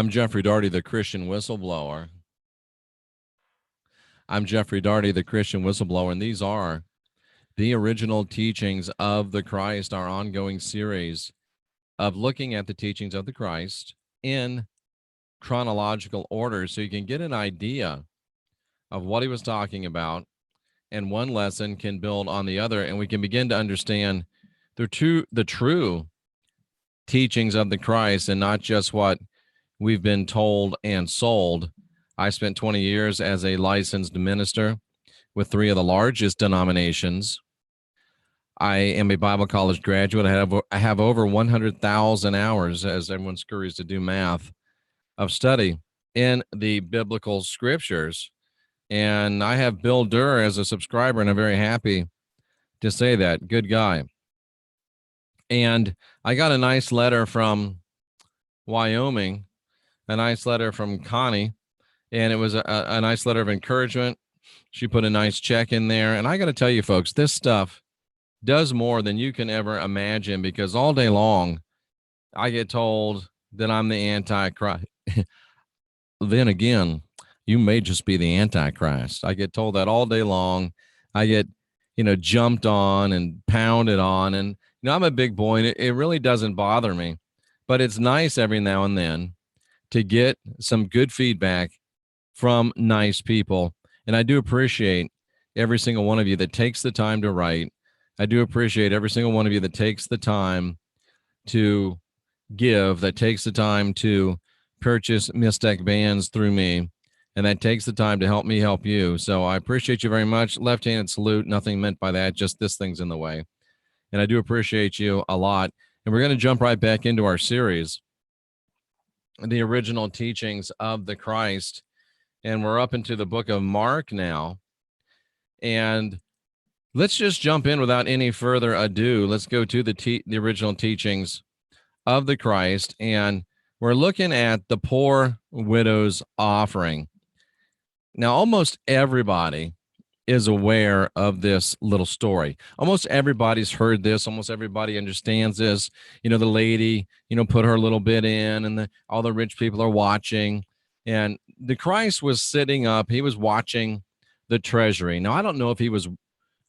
I'm Jeffrey Daugherty, the Christian Whistleblower. I'm Jeffrey Daugherty, the Christian Whistleblower, and these are the original teachings of the Christ, our ongoing series of looking at the teachings of the Christ in chronological order so you can get an idea of what he was talking about, and one lesson can build on the other, and we can begin to understand the true teachings of the Christ and not just what we've been told and sold. I spent 20 years as a licensed minister with 3 of the largest denominations. I am a Bible college graduate. I have over 100,000 hours, as everyone scurries to do math, of study in the biblical scriptures. And I have Bill Durr as a subscriber, and I'm very happy to say that. Good guy. And I got a nice letter from Wyoming, a nice letter from Connie, and it was a nice letter of encouragement. She put a nice check in there. And I got to tell you, folks, this stuff does more than you can ever imagine, because all day long, I get told that I'm the Antichrist. Then again, you may just be the Antichrist. I get told that all day long. I get, jumped on and pounded on. And, I'm a big boy, and it really doesn't bother me. But it's nice every now and then to get some good feedback from nice people. And I do appreciate every single one of you that takes the time to write. I do appreciate every single one of you that takes the time to give, that takes the time to purchase Mistec bands through me, and that takes the time to help me help you. So I appreciate you very much. Left-handed salute, nothing meant by that, just this thing's in the way. And I do appreciate you a lot. And we're going to jump right back into our series, the original teachings of the Christ. And we're up into the book of Mark now. And let's just jump in without any further ado. Let's go to the original teachings of the Christ. And we're looking at the poor widow's offering. Now, almost everybody is aware of this little story. Almost everybody's heard this. Almost everybody understands this. The lady, put her little bit in, and all the rich people are watching. And the Christ was sitting up. He was watching the treasury. Now, I don't know if he was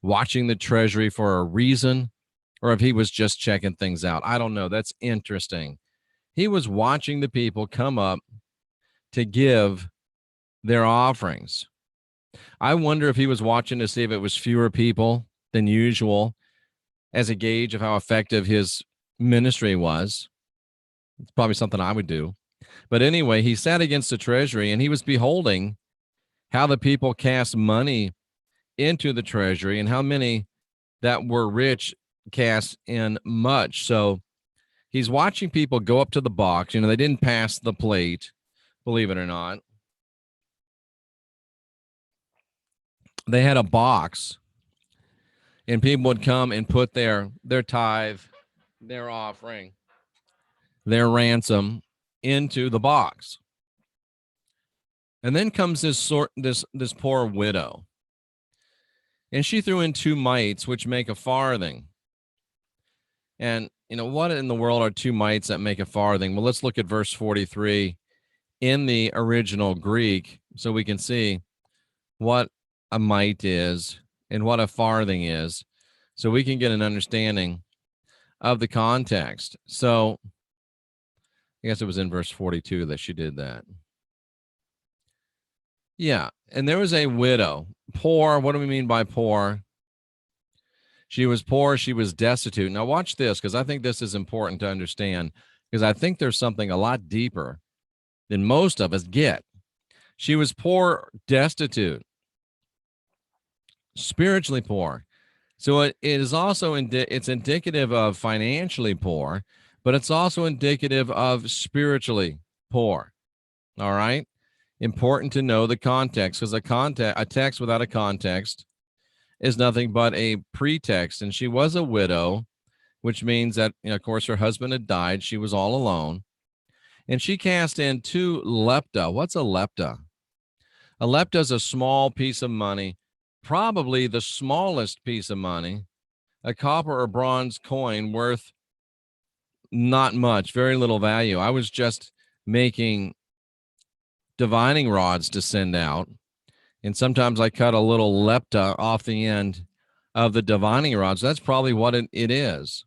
watching the treasury for a reason or if he was just checking things out. I don't know. That's interesting. He was watching the people come up to give their offerings. I wonder if he was watching to see if it was fewer people than usual as a gauge of how effective his ministry was. It's probably something I would do. But anyway, he sat against the treasury, and he was beholding how the people cast money into the treasury and how many that were rich cast in much. So he's watching people go up to the box. They didn't pass the plate, believe it or not. They had a box, and people would come and put their tithe, their offering, their ransom into the box. And then comes this poor widow, and she threw in 2 mites, which make a farthing. And what in the world are 2 mites that make a farthing? Well, let's look at verse 43 in the original Greek so we can see what a mite is and what a farthing is, so we can get an understanding of the context. So I guess it was in verse 42 that she did that. Yeah, and there was a widow. Poor, what do we mean by poor? She was poor, she was destitute. Now watch this, because I think this is important to understand, because I think there's something a lot deeper than most of us get. She was poor, destitute, spiritually poor. So it is also it's indicative of financially poor, but it's also indicative of spiritually poor. All right? Important to know the context, because a text without a context is nothing but a pretext. And she was a widow, which means that, of course, her husband had died. She was all alone. And she cast in 2 lepta. What's a lepta? A lepta is a small piece of money, probably the smallest piece of money, a copper or bronze coin worth not much, very little value. I was just making divining rods to send out. And sometimes I cut a little lepta off the end of the divining rods. That's probably what it is.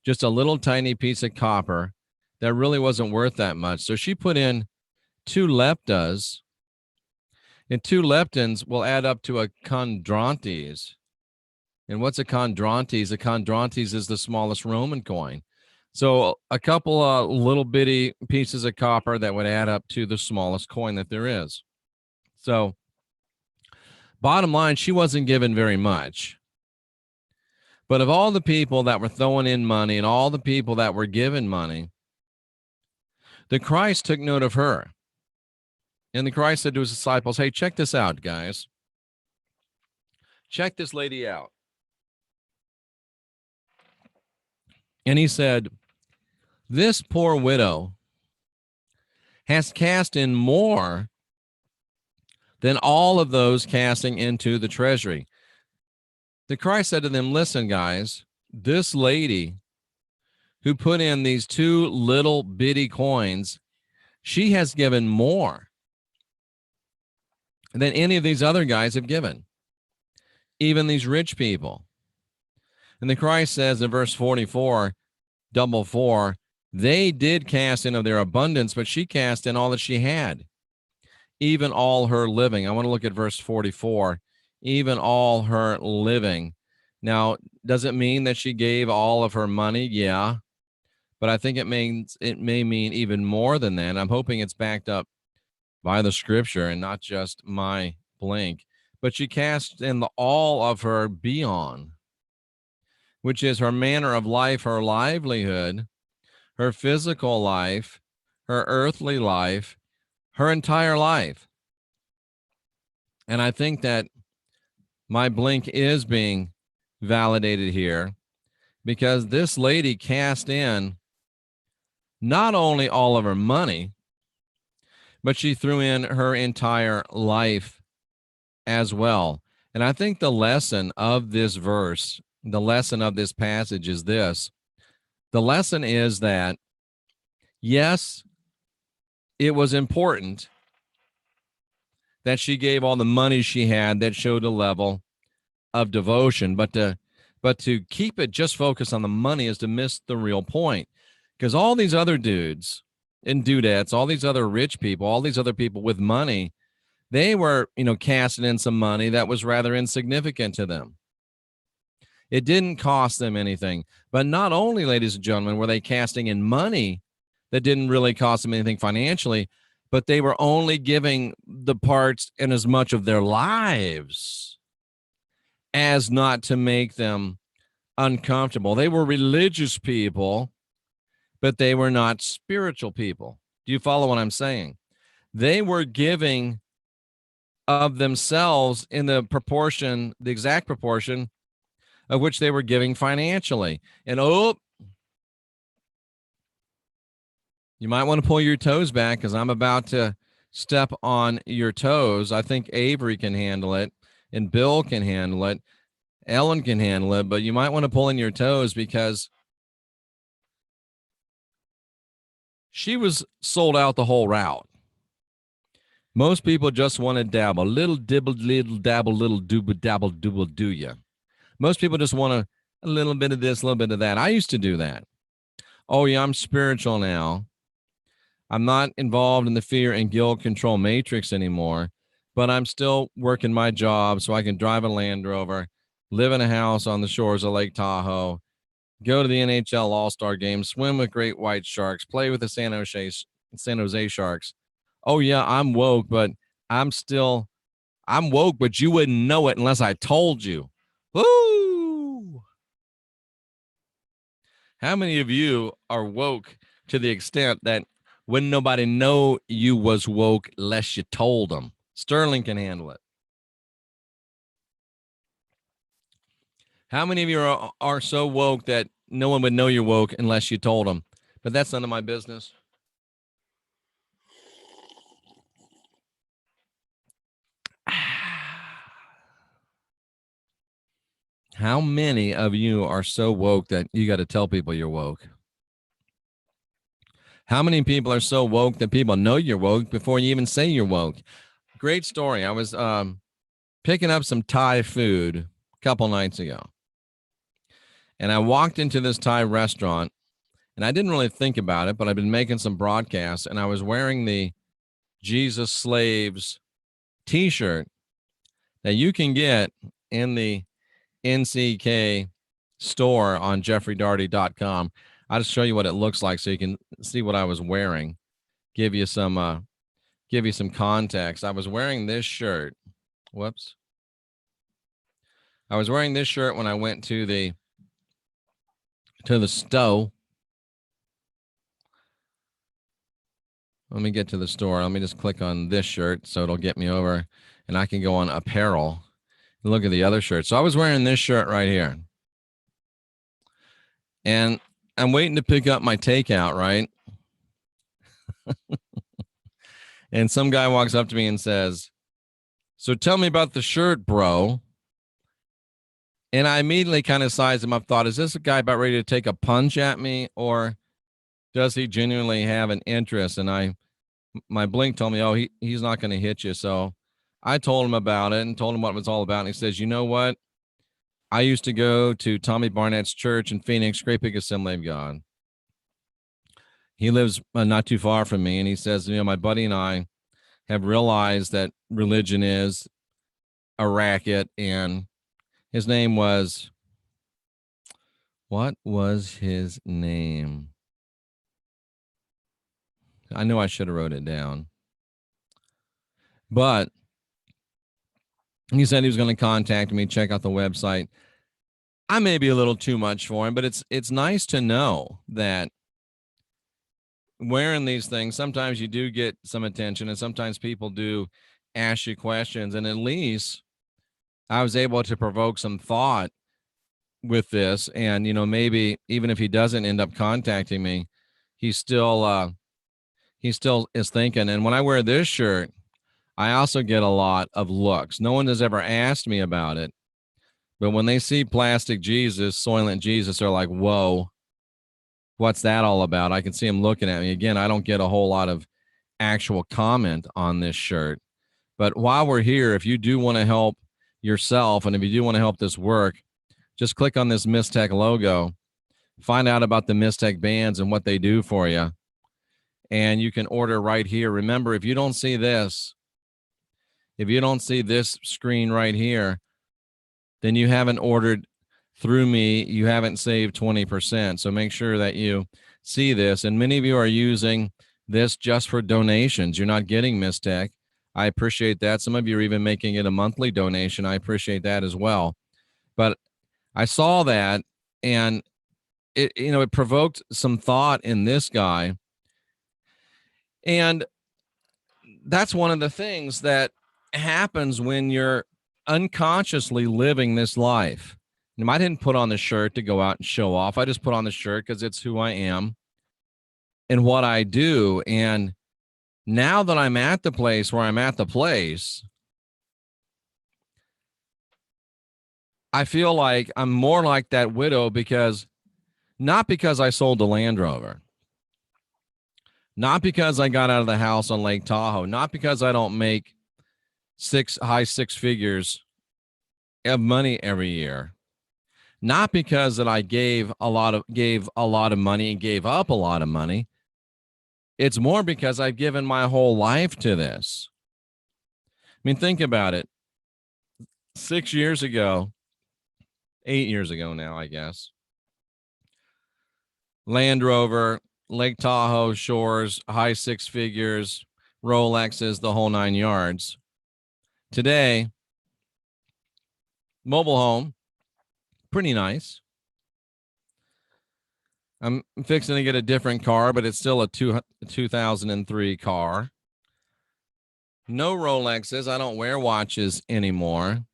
Just a little tiny piece of copper that really wasn't worth that much. So she put in 2 leptas, and 2 leptons will add up to a chondrontes. And what's a chondrontes? A chondrontes is the smallest Roman coin. So a couple of little bitty pieces of copper that would add up to the smallest coin that there is. So bottom line, she wasn't given very much. But of all the people that were throwing in money and all the people that were given money, the Christ took note of her. And the Christ said to his disciples, hey, check this out, guys. Check this lady out. And he said, this poor widow has cast in more than all of those casting into the treasury. The Christ said to them, listen, guys, this lady who put in these 2 little bitty coins, she has given more than any of these other guys have given, even these rich people. And the Christ says in verse 44, 4, they did cast in of their abundance, but she cast in all that she had, even all her living. I want to look at verse 44, even all her living. Now, does it mean that she gave all of her money? Yeah, but I think it may mean even more than that. I'm hoping it's backed up by the scripture and not just my blink. But she cast in all of her beyond, which is her manner of life, her livelihood, her physical life, her earthly life, her entire life. And I think that my blink is being validated here, because this lady cast in not only all of her money, but she threw in her entire life as well. And I think the lesson of this verse, the lesson of this passage is this. The lesson is that, yes, it was important that she gave all the money she had. That showed a level of devotion, but to keep it just focused on the money is to miss the real point. Because all these other dudes and dudettes, all these other rich people, all these other people with money, they were, casting in some money that was rather insignificant to them. It didn't cost them anything. But not only, ladies and gentlemen, were they casting in money that didn't really cost them anything financially, but they were only giving the parts in as much of their lives as not to make them uncomfortable. They were religious people, but they were not spiritual people. Do you follow what I'm saying? They were giving of themselves in the exact proportion of which they were giving financially. And you might want to pull your toes back, because I'm about to step on your toes. I think Avery can handle it, and Bill can handle it. Ellen can handle it, but you might want to pull in your toes, because she was sold out the whole route. Most people just want to dabble, little dibble, little dabble, little dooba dabble, dooble do ya. Most people just want a little bit of this, a little bit of that. I used to do that. Oh yeah, I'm spiritual now. I'm not involved in the fear and guilt control matrix anymore, but I'm still working my job so I can drive a Land Rover, live in a house on the shores of Lake Tahoe, go to the NHL All-Star Game, swim with great white sharks, play with the San Jose Sharks. Oh yeah, I'm woke, but I'm woke, but you wouldn't know it unless I told you. Woo! How many of you are woke to the extent that wouldn't nobody know you was woke unless you told them? Sterling can handle it. How many of you are so woke that no one would know you're woke unless you told them? But that's none of my business. How many of you are so woke that you got to tell people you're woke? How many people are so woke that people know you're woke before you even say you're woke? Great story. I was picking up some Thai food a couple nights ago, and I walked into this Thai restaurant, and I didn't really think about it, but I've been making some broadcasts, and I was wearing the Jesus Slaves t-shirt that you can get in the NCK store on jeffreydarty.com. I'll just show you what it looks like so you can see what I was wearing. Give you some context. I was wearing this shirt. Whoops. I was wearing this shirt when I went to the store. Let me get to the store. Let me just click on this shirt so it'll get me over, and I can go on apparel and look at the other shirt. So I was wearing this shirt right here, and I'm waiting to pick up my takeout, right? And some guy walks up to me and says, "So tell me about the shirt, bro." And I immediately kind of sized him up, thought, is this a guy about ready to take a punch at me, or does he genuinely have an interest? And my blink told me, oh, he's not going to hit you. So I told him about it and told him what it was all about. And he says, you know what? I used to go to Tommy Barnett's church in Phoenix, Great Big Assembly of God. He lives not too far from me. And he says, my buddy and I have realized that religion is a racket. And his name was, what was his name? I know I should have wrote it down. But he said he was going to contact me, check out the website. I may be a little too much for him, but it's nice to know that wearing these things, sometimes you do get some attention, and sometimes people do ask you questions. And at least I was able to provoke some thought with this. And, maybe even if he doesn't end up contacting me, he still is thinking. And when I wear this shirt, I also get a lot of looks. No one has ever asked me about it, but when they see Plastic Jesus, Soylent Jesus, they're like, whoa, what's that all about? I can see them looking at me. Again, I don't get a whole lot of actual comment on this shirt. But while we're here, if you do want to help yourself, and if you do want to help this work, just click on this Mistech logo, find out about the Mistech bands and what they do for you. And you can order right here. Remember, if you don't see this screen right here, then you haven't ordered through me. You haven't saved 20%. So make sure that you see this. And many of you are using this just for donations. You're not getting Mistech. I appreciate that. Some of you are even making it a monthly donation. I appreciate that as well. But I saw that, and it provoked some thought in this guy. And that's one of the things that happens when you're unconsciously living this life. And I didn't put on the shirt to go out and show off. I just put on the shirt because it's who I am and what I do. And now that I'm at the place where I'm at the place, I feel like I'm more like that widow, not because I sold the Land Rover, not because I got out of the house on Lake Tahoe, not because I don't make high six figures of money every year, not because that I gave a lot of money and gave up a lot of money. It's more because I've given my whole life to this. I mean, think about it. 8 years ago now, I guess, Land Rover, Lake Tahoe shores, high six figures, Rolexes, the whole 9 yards. Today, mobile home, pretty nice. I'm fixing to get a different car, but it's still a 2003 car. No Rolexes. I don't wear watches anymore.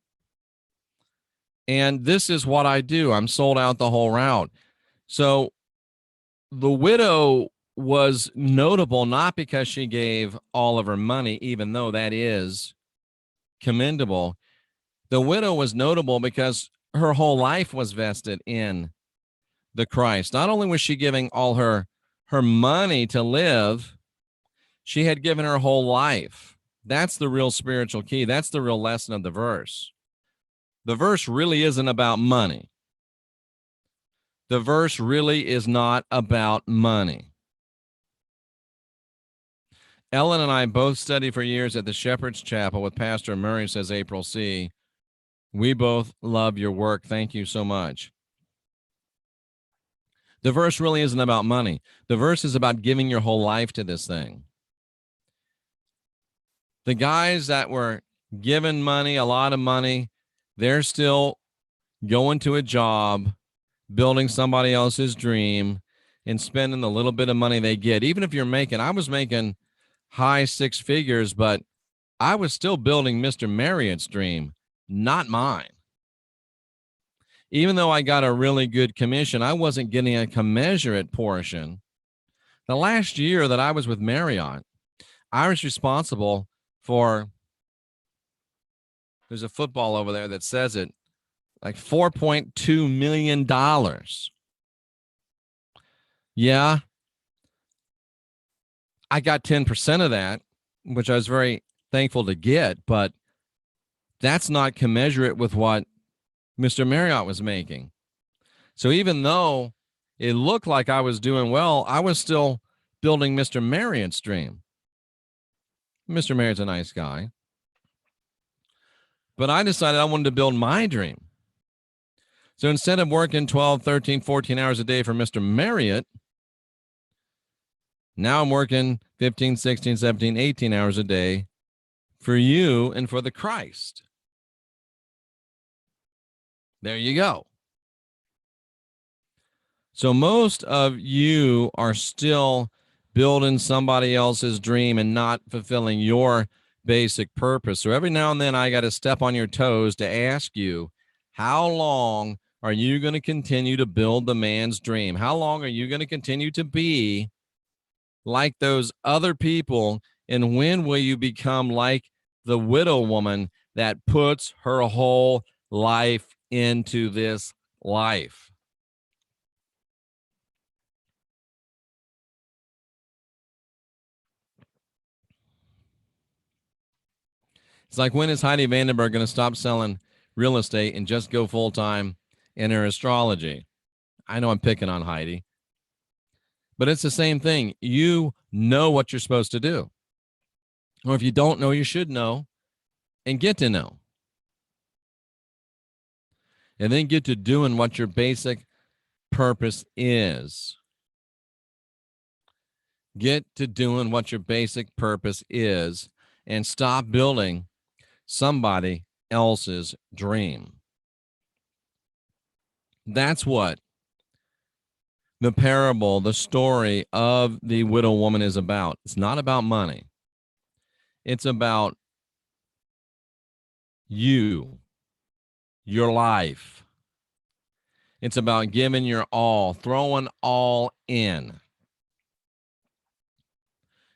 And this is what I do. I'm sold out the whole route. So the widow was notable not because she gave all of her money, even though that is commendable. The widow was notable because her whole life was vested in the Christ. Not only was she giving all her her money to live, she had given her whole life. That's the real spiritual key. That's the real lesson of the verse. The verse really isn't about money. The verse really is not about money. Ellen and I both studied for years at the Shepherd's Chapel with Pastor Murray, says April C. We both love your work. Thank you so much. The verse really isn't about money. The verse is about giving your whole life to this thing. The guys that were given money, a lot of money, they're still going to a job, building somebody else's dream, and spending the little bit of money they get. Even if you're making, I was making high six figures, but I was still building Mr. Marriott's dream, not mine. Even though I got a really good commission, I wasn't getting a commensurate portion. The last year that I was with Marriott, I was responsible for, there's a football over there that says it, like $4.2 million. Yeah, I got 10% of that, which I was very thankful to get, but that's not commensurate with what Mr. Marriott was making. So even though it looked like I was doing well, I was still building Mr. Marriott's dream. Mr. Marriott's a nice guy. But I decided I wanted to build my dream. So instead of working 12, 13, 14 hours a day for Mr. Marriott, now I'm working 15, 16, 17, 18 hours a day for you and for the Christ. There you go. So most of you are still building somebody else's dream and not fulfilling your basic purpose. So every now and then I got to step on your toes to ask you, how long are you going to continue to build the man's dream? How long are you going to continue to be like those other people? And when will you become like the widow woman that puts her whole life into this life? It's like, when is Heidi Vandenberg going to stop selling real estate and just go full-time in her astrology? I know I'm picking on Heidi, but it's the same thing. You know what you're supposed to do. Or if you don't know, you should know and get to know. And then get to doing what your basic purpose is. Get to doing what your basic purpose is and stop building somebody else's dream. That's what the parable, the story of the widow woman is about. It's not about money. It's about you, your life. It's about giving your all, throwing all in.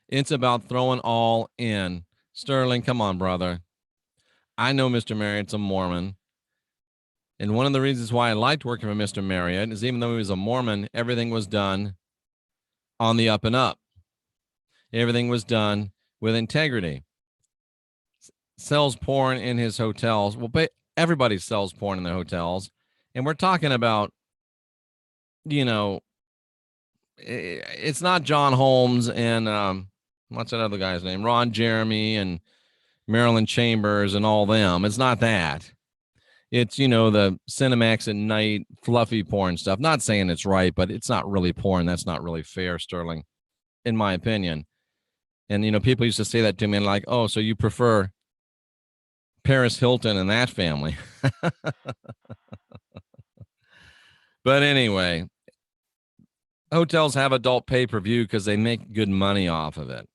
It's about throwing all in. Sterling, come on, brother. I know Mr. Marriott's a Mormon. And one of the reasons why I liked working for Mr. Marriott is, even though he was a Mormon, everything was done on the up and up. Everything was done with integrity. Sells porn in his hotels. Well, everybody sells porn in their hotels. And we're talking about, you know, it's not John Holmes and what's that other guy's name? Ron Jeremy and Marilyn Chambers and all them. It's not that. It's, you know, the Cinemax at night, fluffy porn stuff. Not saying it's right, but it's not really porn. That's not really fair, Sterling, in my opinion. And, you know, people used to say that to me and like, oh, so you prefer Paris Hilton and that family. But anyway, hotels have adult pay-per-view because they make good money off of it.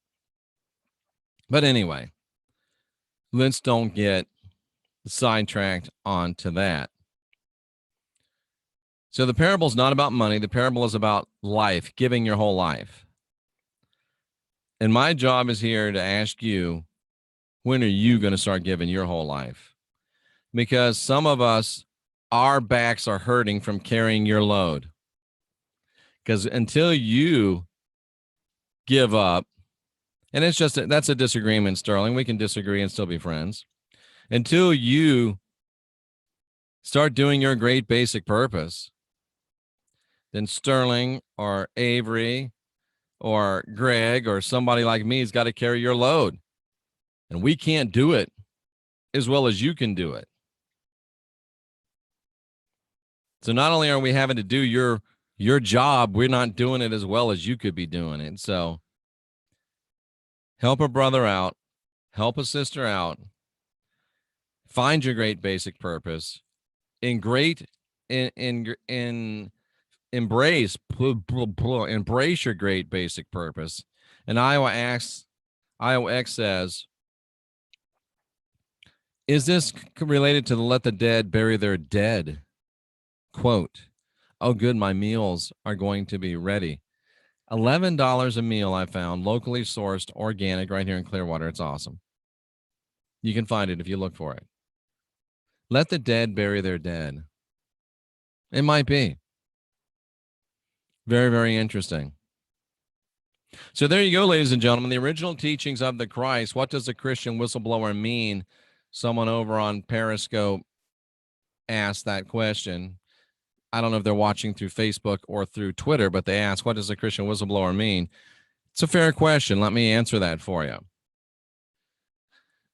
But anyway, let's don't get sidetracked onto that. So the parable is not about money. The parable is about life, giving your whole life. And my job is here to ask you, when are you going to start giving your whole life? Because some of us, our backs are hurting from carrying your load. Because until you give up. And it's just, that's a disagreement, Sterling. We can disagree and still be friends. Until you start doing your great basic purpose, then Sterling or Avery or Greg or somebody like me has got to carry your load. And we can't do it as well as you can do it. So not only are we having to do your job, we're not doing it as well as you could be doing it. So help a brother out, help a sister out, find your great basic purpose, embrace your great basic purpose. And Iowa X says, is this related to the let the dead bury their dead? Quote, oh, good, my meals are going to be ready. $11 a meal I found, locally sourced, organic, right here in Clearwater. It's awesome. You can find it if you look for it. Let the dead bury their dead. It might be. Very, very interesting. So there you go, ladies and gentlemen. The original teachings of the Christ. What does a Christian whistleblower mean? Someone over on Periscope asked that question. I don't know if they're watching through Facebook or through Twitter, but they asked, what does a Christian whistleblower mean? It's a fair question. Let me answer that for you.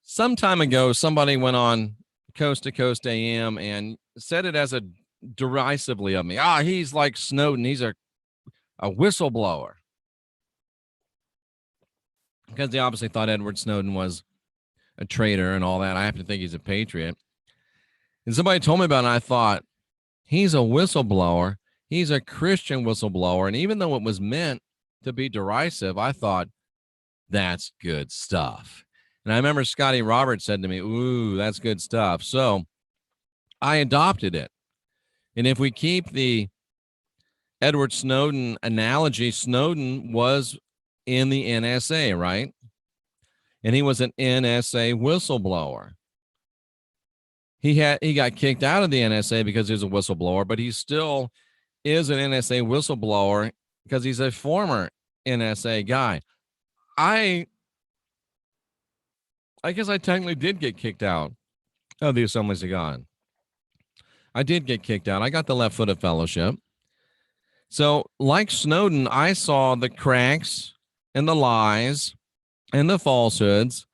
Some time ago, somebody went on Coast to Coast AM and said it as a derisively of me. He's like Snowden. He's a whistleblower. Because they obviously thought Edward Snowden was a traitor and all that. I happen to think he's a patriot. And somebody told me about it, and I thought, he's a whistleblower. He's a Christian whistleblower. And even though it was meant to be derisive, I thought, that's good stuff. And I remember Scotty Roberts said to me, ooh, that's good stuff. So I adopted it. And if we keep the Edward Snowden analogy, Snowden was in the NSA, right? And he was an NSA whistleblower. He got kicked out of the NSA because he was a whistleblower, but he still is an NSA whistleblower because he's a former NSA guy. I guess I technically did get kicked out of the Assemblies of God. I did get kicked out. I got the left-footed fellowship. So like Snowden, I saw the cracks and the lies and the falsehoods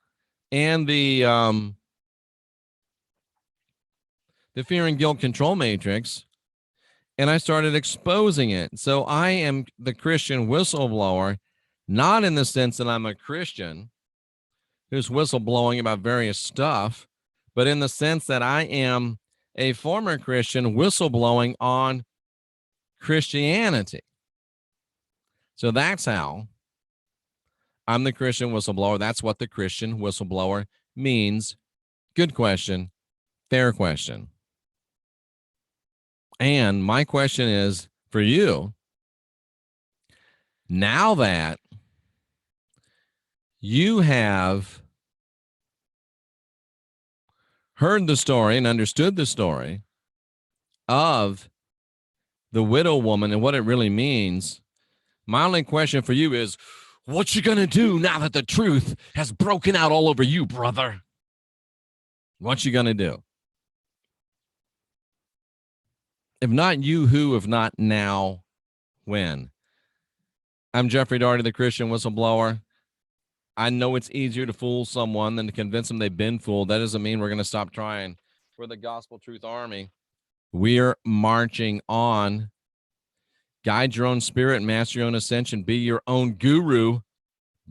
and the fear and guilt control matrix, and I started exposing it. So I am the Christian whistleblower, not in the sense that I'm a Christian who's whistleblowing about various stuff, but in the sense that I am a former Christian whistleblowing on Christianity. So that's how I'm the Christian whistleblower. That's what the Christian whistleblower means. Good question. Fair question. And my question is for you, now that you have heard the story and understood the story of the widow woman and what it really means, my only question for you is, what you gonna do now that the truth has broken out all over you, brother? What you gonna do? If not you, who? If not now, when? I'm Jeffrey Daugherty, the Christian whistleblower. I know it's easier to fool someone than to convince them they've been fooled. That doesn't mean we're going to stop trying. We're the Gospel Truth Army. We're marching on. Guide your own spirit, master your own ascension, be your own guru.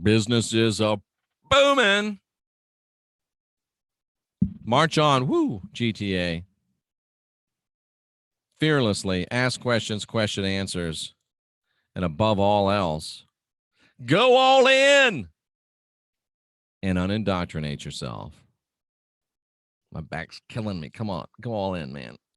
Business is a booming. March on. Woo, GTA. Fearlessly ask questions, question answers. And above all else, go all in and unindoctrinate yourself. My back's killing me. Come on, go all in, man.